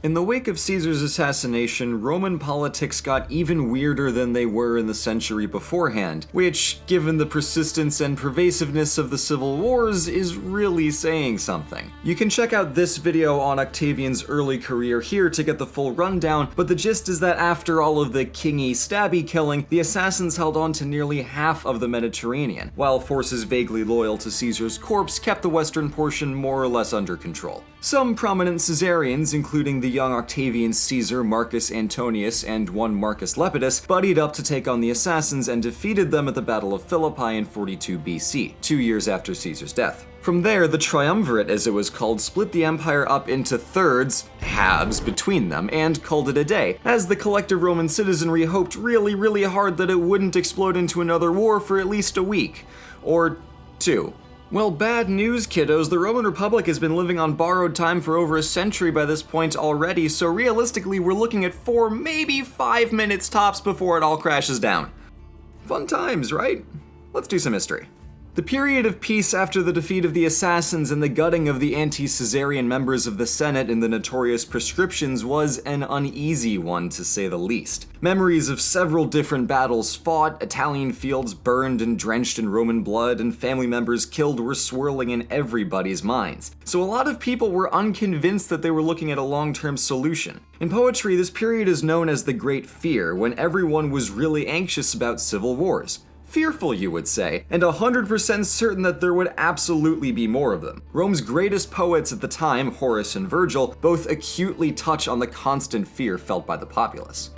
In the wake of Caesar's assassination, Roman politics got even weirder than they were in the century beforehand, which, given the persistence and pervasiveness of the civil wars, is really saying something. You can check out this video on Octavian's early career here to get the full rundown, but the gist is that after all of the kingy stabby killing, the assassins held on to nearly half of the Mediterranean, while forces vaguely loyal to Caesar's corpse kept the western portion more or less under control. Some prominent Caesarians, including the young Octavian Caesar Marcus Antonius and one Marcus Lepidus, buddied up to take on the assassins and defeated them at the Battle of Philippi in 42 BC, 2 years after Caesar's death. From there, the triumvirate, as it was called, split the empire up into thirds, halves, between them, and called it a day, as the collective Roman citizenry hoped really hard that it wouldn't explode into another war for at least a week. Or 2. Well, bad news, kiddos. The Roman Republic has been living on borrowed time for over a century by this point already, so realistically we're looking at 4, maybe 5 minutes tops before it all crashes down. Fun times, right? Let's do some history. The period of peace after the defeat of the assassins and the gutting of the anti-Caesarian members of the Senate in the notorious proscriptions was an uneasy one, to say the least. Memories of several different battles fought, Italian fields burned and drenched in Roman blood, and family members killed were swirling in everybody's minds. So a lot of people were unconvinced that they were looking at a long-term solution. In poetry, this period is known as the Great Fear, when everyone was really anxious about civil wars. Fearful, you would say, and 100% certain that there would absolutely be more of them. Rome's greatest poets at the time, Horace and Virgil, both acutely touch on the constant fear felt by the populace.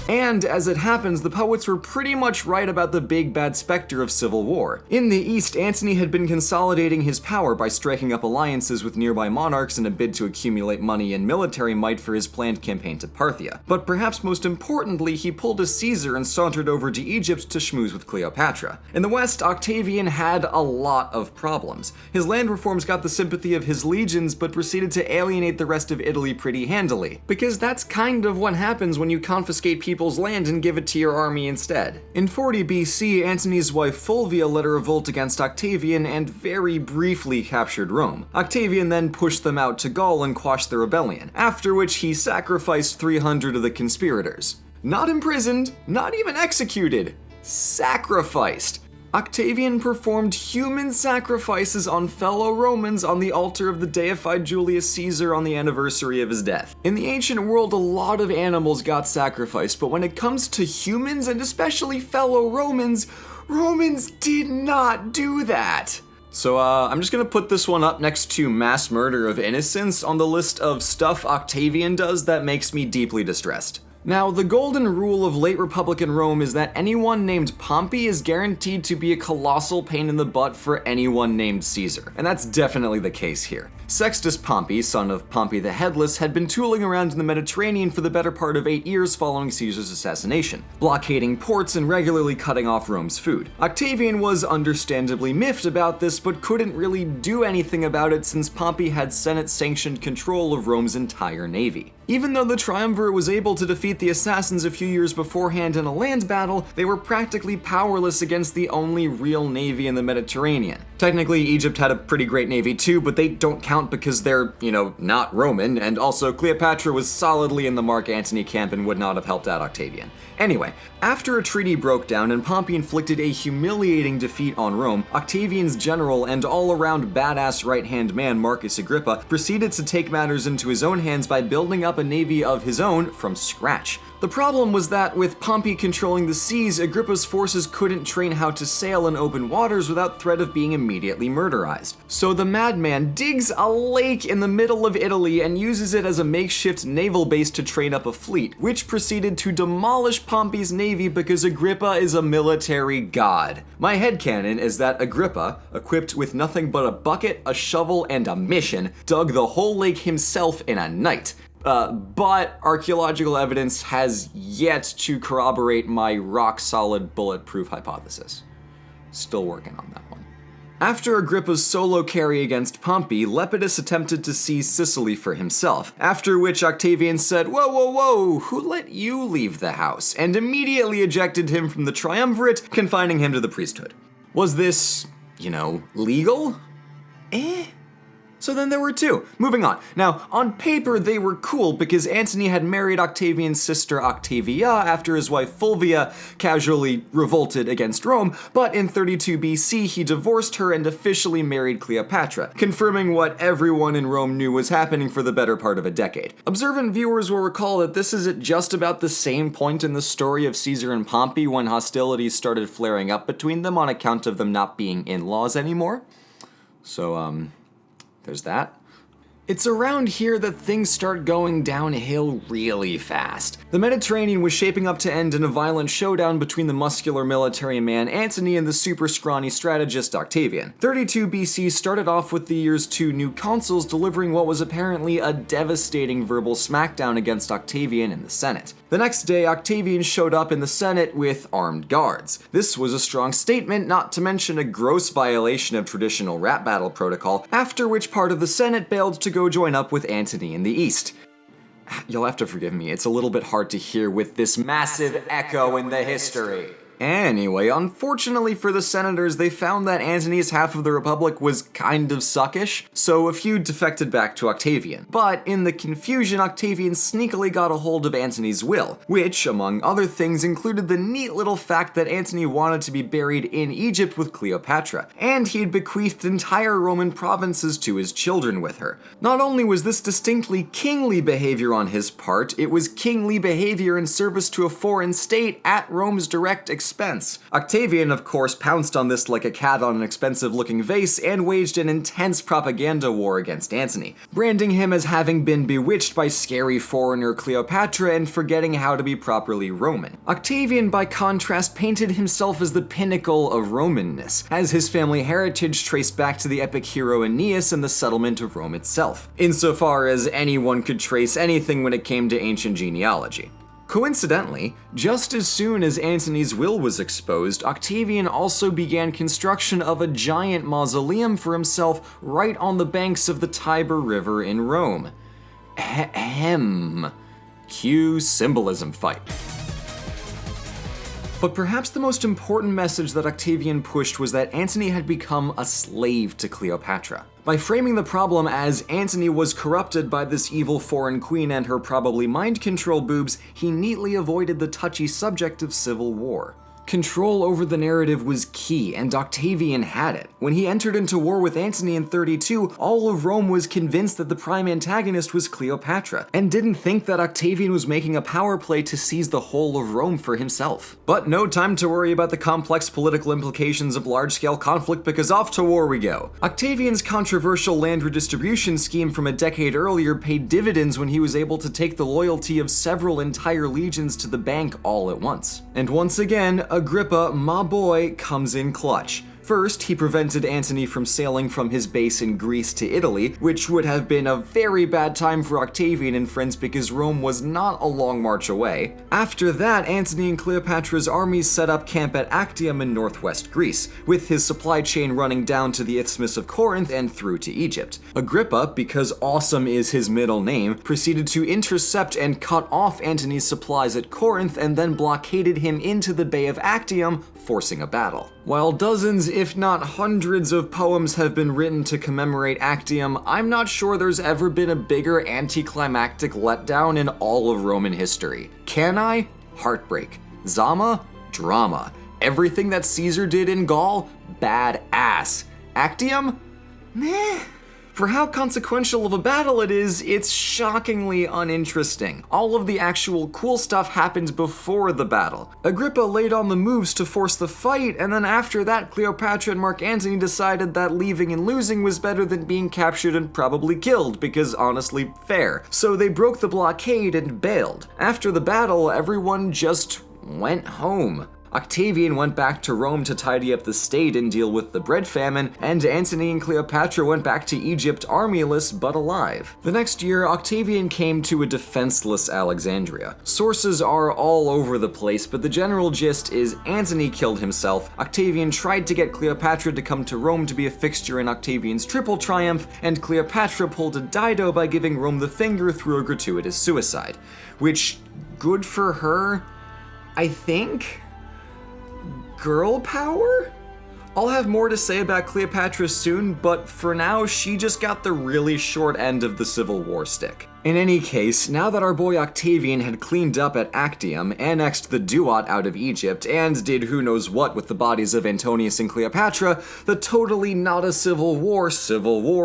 And, as it happens, the poets were pretty much right about the big bad specter of civil war. In the East, Antony had been consolidating his power by striking up alliances with nearby monarchs in a bid to accumulate money and military might for his planned campaign to Parthia. But perhaps most importantly, he pulled a Caesar and sauntered over to Egypt to schmooze with Cleopatra. In the West, Octavian had a lot of problems. His land reforms got the sympathy of his legions, but proceeded to alienate the rest of Italy pretty handily. Because that's kind of what happens when you confiscate people's land and give it to your army instead. In 40 BC, Antony's wife Fulvia led a revolt against Octavian and very briefly captured Rome. Octavian then pushed them out to Gaul and quashed the rebellion, after which he sacrificed 300 of the conspirators. Not imprisoned, not even executed, sacrificed. Octavian performed human sacrifices on fellow Romans on the altar of the deified Julius Caesar on the anniversary of his death. In the ancient world, a lot of animals got sacrificed, but when it comes to humans, and especially fellow Romans, Romans did not do that. So I'm just gonna put this one up next to mass murder of innocents on the list of stuff Octavian does that makes me deeply distressed. Now, the golden rule of late Republican Rome is that anyone named Pompey is guaranteed to be a colossal pain in the butt for anyone named Caesar, and that's definitely the case here. Sextus Pompey, son of Pompey the Headless, had been tooling around in the Mediterranean for the better part of 8 years following Caesar's assassination, blockading ports and regularly cutting off Rome's food. Octavian was understandably miffed about this, but couldn't really do anything about it since Pompey had Senate-sanctioned control of Rome's entire navy. Even though the triumvirate was able to defeat the assassins a few years beforehand in a land battle, they were practically powerless against the only real navy in the Mediterranean. Technically, Egypt had a pretty great navy too, but they don't count because they're, not Roman, and also Cleopatra was solidly in the Mark Antony camp and would not have helped out Octavian. Anyway, after a treaty broke down and Pompey inflicted a humiliating defeat on Rome, Octavian's general and all-around badass right-hand man Marcus Agrippa proceeded to take matters into his own hands by building up a navy of his own from scratch. The problem was that with Pompey controlling the seas, Agrippa's forces couldn't train how to sail in open waters without threat of being immediately murderized. So the madman digs a lake in the middle of Italy and uses it as a makeshift naval base to train up a fleet, which proceeded to demolish Pompey's navy because Agrippa is a military god. My headcanon is that Agrippa, equipped with nothing but a bucket, a shovel, and a mission, dug the whole lake himself in a night. But archaeological evidence has yet to corroborate my rock-solid bulletproof hypothesis. Still working on that one. After Agrippa's solo carry against Pompey, Lepidus attempted to seize Sicily for himself, after which Octavian said, whoa, who let you leave the house? And immediately ejected him from the triumvirate, confining him to the priesthood. Was this, legal? So then there were two. Moving on. Now, on paper, they were cool because Antony had married Octavian's sister Octavia after his wife Fulvia casually revolted against Rome, but in 32 BC he divorced her and officially married Cleopatra, confirming what everyone in Rome knew was happening for the better part of a decade. Observant viewers will recall that this is at just about the same point in the story of Caesar and Pompey when hostilities started flaring up between them on account of them not being in-laws anymore. So, there's that. It's around here that things start going downhill really fast. The Mediterranean was shaping up to end in a violent showdown between the muscular military man Antony and the super scrawny strategist Octavian. 32 BC started off with the year's two new consuls delivering what was apparently a devastating verbal smackdown against Octavian in the Senate. The next day, Octavian showed up in the Senate with armed guards. This was a strong statement, not to mention a gross violation of traditional rap battle protocol, after which part of the Senate bailed to go join up with Antony in the East. You'll have to forgive me, it's a little bit hard to hear with this massive echo in the history. Anyway, unfortunately for the senators, they found that Antony's half of the Republic was kind of suckish, so a few defected back to Octavian. But in the confusion, Octavian sneakily got a hold of Antony's will, which, among other things, included the neat little fact that Antony wanted to be buried in Egypt with Cleopatra, and he'd bequeathed entire Roman provinces to his children with her. Not only was this distinctly kingly behavior on his part, it was kingly behavior in service to a foreign state at Rome's direct expense. Octavian, of course, pounced on this like a cat on an expensive-looking vase and waged an intense propaganda war against Antony, branding him as having been bewitched by scary foreigner Cleopatra and forgetting how to be properly Roman. Octavian, by contrast, painted himself as the pinnacle of Romanness, as his family heritage traced back to the epic hero Aeneas and the settlement of Rome itself, insofar as anyone could trace anything when it came to ancient genealogy. Coincidentally, just as soon as Antony's will was exposed, Octavian also began construction of a giant mausoleum for himself right on the banks of the Tiber River in Rome. Cue symbolism fight. But perhaps the most important message that Octavian pushed was that Antony had become a slave to Cleopatra. By framing the problem as Antony was corrupted by this evil foreign queen and her probably mind control boobs, he neatly avoided the touchy subject of civil war. Control over the narrative was key, and Octavian had it. When he entered into war with Antony in 32, all of Rome was convinced that the prime antagonist was Cleopatra, and didn't think that Octavian was making a power play to seize the whole of Rome for himself. But no time to worry about the complex political implications of large-scale conflict, because off to war we go. Octavian's controversial land redistribution scheme from a decade earlier paid dividends when he was able to take the loyalty of several entire legions to the bank all at once. And once again, Agrippa, my boy, comes in clutch. First, he prevented Antony from sailing from his base in Greece to Italy, which would have been a very bad time for Octavian and friends because Rome was not a long march away. After that, Antony and Cleopatra's armies set up camp at Actium in northwest Greece, with his supply chain running down to the Isthmus of Corinth and through to Egypt. Agrippa, because awesome is his middle name, proceeded to intercept and cut off Antony's supplies at Corinth and then blockaded him into the Bay of Actium, forcing a battle. While dozens, if not hundreds, of poems have been written to commemorate Actium, I'm not sure there's ever been a bigger anticlimactic letdown in all of Roman history. Cannae? Heartbreak. Zama? Drama. Everything that Caesar did in Gaul? Badass. Actium? Meh. For how consequential of a battle it is, it's shockingly uninteresting. All of the actual cool stuff happened before the battle. Agrippa laid on the moves to force the fight, and then after that, Cleopatra and Mark Antony decided that leaving and losing was better than being captured and probably killed, because honestly, fair. So they broke the blockade and bailed. After the battle, everyone just went home. Octavian went back to Rome to tidy up the state and deal with the bread famine, and Antony and Cleopatra went back to Egypt armyless but alive. The next year, Octavian came to a defenseless Alexandria. Sources are all over the place, but the general gist is Antony killed himself, Octavian tried to get Cleopatra to come to Rome to be a fixture in Octavian's triple triumph, and Cleopatra pulled a Dido by giving Rome the finger through a gratuitous suicide. Which, good for her, I think? Girl power? I'll have more to say about Cleopatra soon, but for now, she just got the really short end of the Civil War stick. In any case, now that our boy Octavian had cleaned up at Actium, annexed the Duat out of Egypt, and did who knows what with the bodies of Antonius and Cleopatra, the totally not a civil war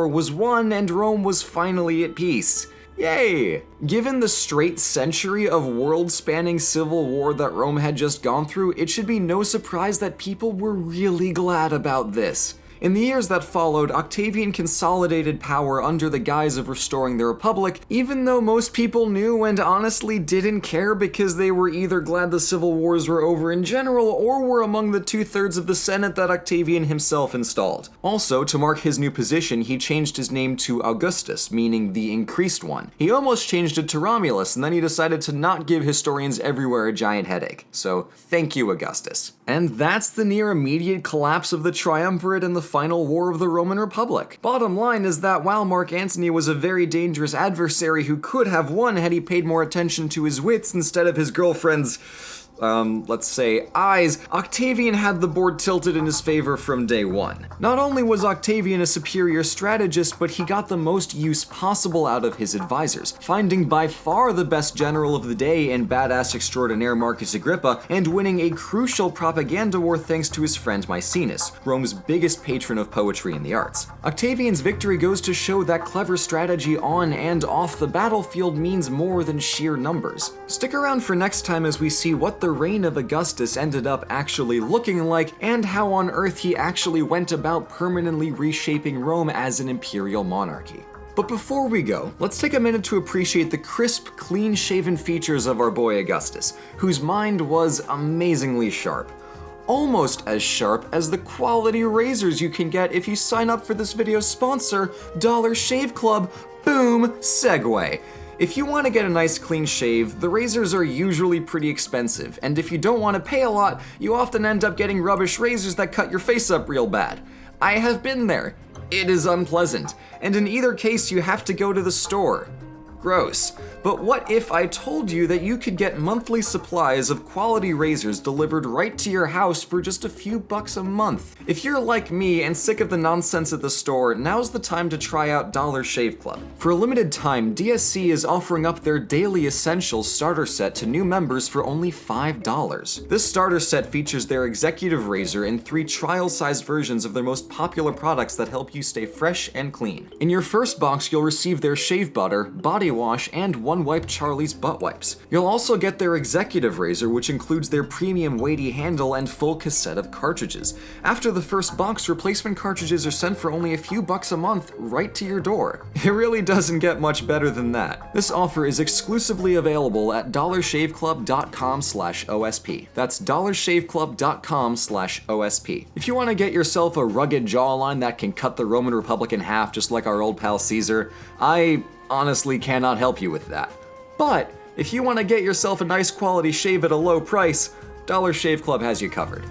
was won and Rome was finally at peace. Yay! Given the straight century of world-spanning civil war that Rome had just gone through, it should be no surprise that people were really glad about this. In the years that followed, Octavian consolidated power under the guise of restoring the Republic, even though most people knew and honestly didn't care because they were either glad the civil wars were over in general or were among the 2/3 of the Senate that Octavian himself installed. Also, to mark his new position, he changed his name to Augustus, meaning the increased one. He almost changed it to Romulus, and then he decided to not give historians everywhere a giant headache. So, thank you, Augustus. And that's the near immediate collapse of the triumvirate and the final war of the Roman Republic. Bottom line is that while Mark Antony was a very dangerous adversary who could have won had he paid more attention to his wits instead of his girlfriend's let's say, eyes, Octavian had the board tilted in his favor from day one. Not only was Octavian a superior strategist, but he got the most use possible out of his advisors, finding by far the best general of the day in badass extraordinaire Marcus Agrippa, and winning a crucial propaganda war thanks to his friend Maecenas, Rome's biggest patron of poetry and the arts. Octavian's victory goes to show that clever strategy on and off the battlefield means more than sheer numbers. Stick around for next time as we see what the reign of Augustus ended up actually looking like, and how on earth he actually went about permanently reshaping Rome as an imperial monarchy. But before we go, let's take a minute to appreciate the crisp, clean-shaven features of our boy Augustus, whose mind was amazingly sharp. Almost as sharp as the quality razors you can get if you sign up for this video's sponsor, Dollar Shave Club. Boom, segue. If you want to get a nice clean shave, the razors are usually pretty expensive, and if you don't want to pay a lot, you often end up getting rubbish razors that cut your face up real bad. I have been there. It is unpleasant, and in either case you have to go to the store. Gross. But what if I told you that you could get monthly supplies of quality razors delivered right to your house for just a few bucks a month? If you're like me and sick of the nonsense at the store, now's the time to try out Dollar Shave Club. For a limited time, DSC is offering up their Daily Essentials starter set to new members for only $5. This starter set features their executive razor and 3 trial-sized versions of their most popular products that help you stay fresh and clean. In your first box, you'll receive their shave butter, body wash, and One Wipe Charlie's butt wipes. You'll also get their executive razor, which includes their premium weighty handle and full cassette of cartridges. After the first box, replacement cartridges are sent for only a few bucks a month right to your door. It really doesn't get much better than that. This offer is exclusively available at dollarshaveclub.com/OSP. That's dollarshaveclub.com/OSP. If you want to get yourself a rugged jawline that can cut the Roman Republic in half just like our old pal Caesar, I honestly cannot help you with that. But if you want to get yourself a nice quality shave at a low price, Dollar Shave Club has you covered.